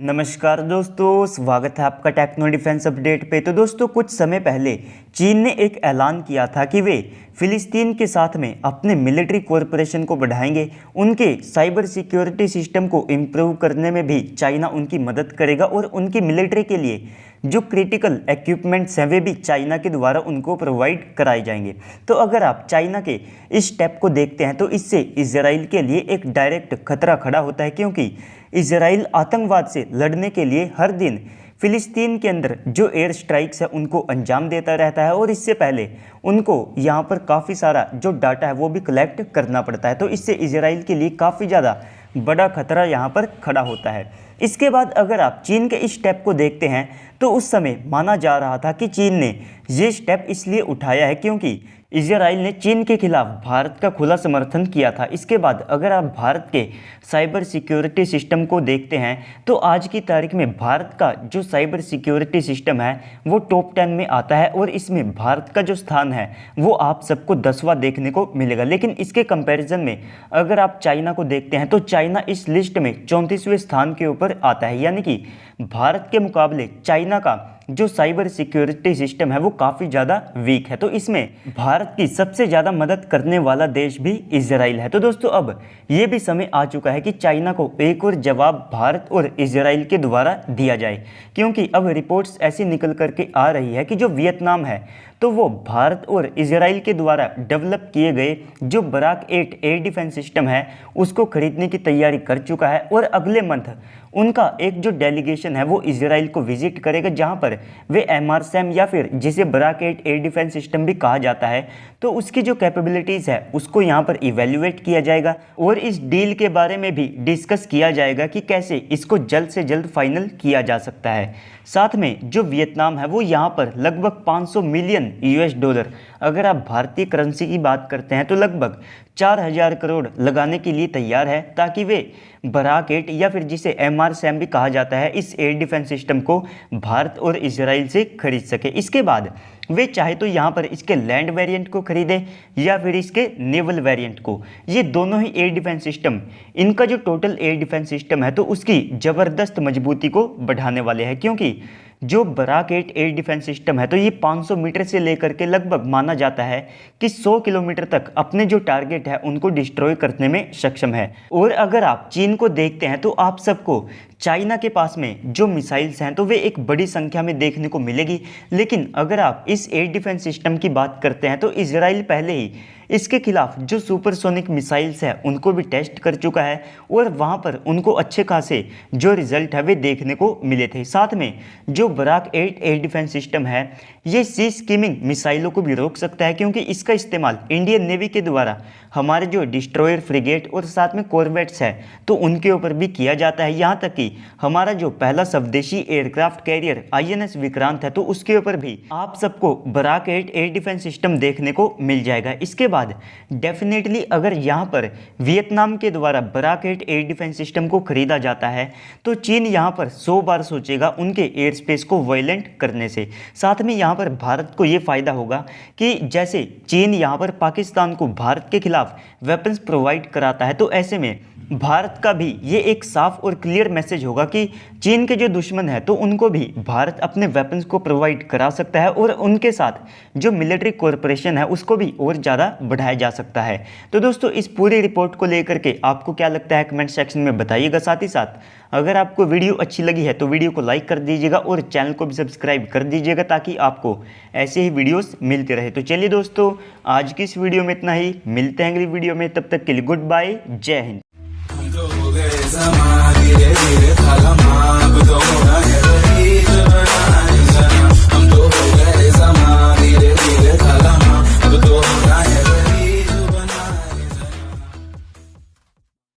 नमस्कार दोस्तों, स्वागत है आपका टेक्नो डिफेंस अपडेट पे। तो दोस्तों, कुछ समय पहले चीन ने एक ऐलान किया था कि वे फिलिस्तीन के साथ में अपने मिलिट्री कोऑपरेशन को बढ़ाएंगे। उनके साइबर सिक्योरिटी सिस्टम को इम्प्रूव करने में भी चाइना उनकी मदद करेगा और उनकी मिलिट्री के लिए जो क्रिटिकल इक्विपमेंट्स हैं वे भी चाइना के द्वारा उनको प्रोवाइड कराए जाएंगे। तो अगर आप चाइना के इस स्टेप को देखते हैं तो इससे इजराइल के लिए एक डायरेक्ट खतरा खड़ा होता है, क्योंकि इजराइल आतंकवाद से लड़ने के लिए हर दिन फिलिस्तीन के अंदर जो एयर स्ट्राइक्स है उनको अंजाम देता रहता है और इससे पहले उनको यहाँ पर काफ़ी सारा जो डाटा है वो भी कलेक्ट करना पड़ता है। तो इससे इजराइल के लिए काफ़ी ज़्यादा बड़ा खतरा यहाँ पर खड़ा होता है। इसके बाद अगर आप चीन के इस स्टेप को देखते हैं तो उस समय माना जा रहा था कि चीन ने ये स्टेप इसलिए उठाया है क्योंकि इजराइल ने चीन के खिलाफ भारत का खुला समर्थन किया था। इसके बाद अगर आप भारत के साइबर सिक्योरिटी सिस्टम को देखते हैं तो आज की तारीख में भारत का जो साइबर सिक्योरिटी सिस्टम है वो टॉप 10 में आता है और इसमें भारत का जो स्थान है वो आप सबको 10वां देखने को मिलेगा। लेकिन इसके कंपैरिजन में अगर आप चाइना को देखते हैं तो चाइना इस लिस्ट में 34वें स्थान के ऊपर आता है, यानी कि भारत के मुकाबले चाइना का जो साइबर सिक्योरिटी सिस्टम है वो काफ़ी ज़्यादा वीक है। तो इसमें भारत की सबसे ज़्यादा मदद करने वाला देश भी इजराइल है। तो दोस्तों, अब ये भी समय आ चुका है कि चाइना को एक और जवाब भारत और इजराइल के द्वारा दिया जाए, क्योंकि अब रिपोर्ट्स ऐसी निकल करके आ रही है कि जो वियतनाम है तो वो भारत और इजराइल के द्वारा डेवलप किए गए जो बराक 8 एयर डिफेंस सिस्टम है उसको खरीदने की तैयारी कर चुका है और अगले मंथ उनका एक जो डेलीगेशन है वो इजराइल को विजिट करेगा, जहां पर वे एमआरसैम या फिर जिसे बराक 8 एयर डिफेंस सिस्टम भी कहा जाता है तो उसकी जो कैपेबिलिटीज़ है उसको यहां पर इवेल्युएट किया जाएगा और इस डील के बारे में भी डिस्कस किया जाएगा कि कैसे इसको जल्द से जल्द फाइनल किया जा सकता है। साथ में जो वियतनाम है वो यहाँ पर लगभग 500 मिलियन US$, अगर आप भारतीय करेंसी की बात करते हैं तो लगभग 4000 करोड़ लगाने के लिए तैयार है, ताकि वे बराक 8 या फिर जिसे एमआरसैम भी कहा जाता है इस एयर डिफेंस सिस्टम को भारत और इजराइल से खरीद सके। इसके बाद वे चाहे तो यहाँ पर इसके लैंड वेरिएंट को खरीदें या फिर इसके नेवल वेरिएंट को। ये दोनों ही एयर डिफेंस सिस्टम, इनका जो टोटल एयर डिफेंस सिस्टम है तो उसकी ज़बरदस्त मजबूती को बढ़ाने वाले हैं, क्योंकि जो बराक 8 एयर डिफेंस सिस्टम है तो ये 500 मीटर से लेकर के लगभग माना जाता है कि 100 किलोमीटर तक अपने जो टारगेट है उनको डिस्ट्रॉय करने में सक्षम है। और अगर आप चीन को देखते हैं तो आप सबको चाइना के पास में जो मिसाइल्स हैं तो वे एक बड़ी संख्या में देखने को मिलेगी, लेकिन अगर आप इस एयर डिफेंस सिस्टम की बात करते हैं तो इजराइल पहले ही इसके खिलाफ जो सुपरसोनिक मिसाइल्स हैं उनको भी टेस्ट कर चुका है और वहाँ पर उनको अच्छे खासे जो रिजल्ट है वे देखने को मिले थे। साथ में जो बराक 8 एयर डिफेंस सिस्टम है ये सी स्कीमिंग मिसाइलों को भी रोक सकता है, क्योंकि इसका इस्तेमाल इंडियन नेवी के द्वारा हमारे जो डिस्ट्रॉयर, फ्रिगेट और साथ में कॉर्वेट्स है तो उनके ऊपर भी किया जाता है। यहाँ तक कि हमारा जो पहला स्वदेशी एयरक्राफ्ट कैरियर INS विक्रांत है तो उसके ऊपर भी आप सबको बराक 8 एयर डिफेंस सिस्टम देखने को मिल जाएगा। इसके बाद डेफिनेटली अगर यहाँ पर वियतनाम के द्वारा बराक 8 एयर डिफेंस सिस्टम को खरीदा जाता है तो चीन यहाँ पर 100 बार सोचेगा उनके एयर स्पेस को वायलेंट करने से। साथ में यहाँ पर भारत को ये फायदा होगा कि जैसे चीन यहाँ पर पाकिस्तान को भारत के खिलाफ वेपन्स प्रोवाइड कराता है तो ऐसे में भारत का भी ये एक साफ और क्लियर मैसेज होगा कि चीन के जो दुश्मन है तो उनको भी भारत अपने वेपन्स को प्रोवाइड करा सकता है और उनके साथ जो मिलिट्री कोऑपरेशन है उसको भी और ज़्यादा बढ़ाया जा सकता है। तो दोस्तों, इस पूरी रिपोर्ट को लेकर के आपको क्या लगता है कमेंट सेक्शन में बताइएगा। साथ ही साथ अगर आपको वीडियो अच्छी लगी है तो वीडियो को लाइक कर दीजिएगा और चैनल को भी सब्सक्राइब कर दीजिएगा ताकि आपको ऐसे ही वीडियोस मिलते रहे। तो चलिए दोस्तों, आज की इस वीडियो में इतना ही, मिलते हैं अगली वीडियो में, तब तक के लिए गुड बाय, जय हिंद।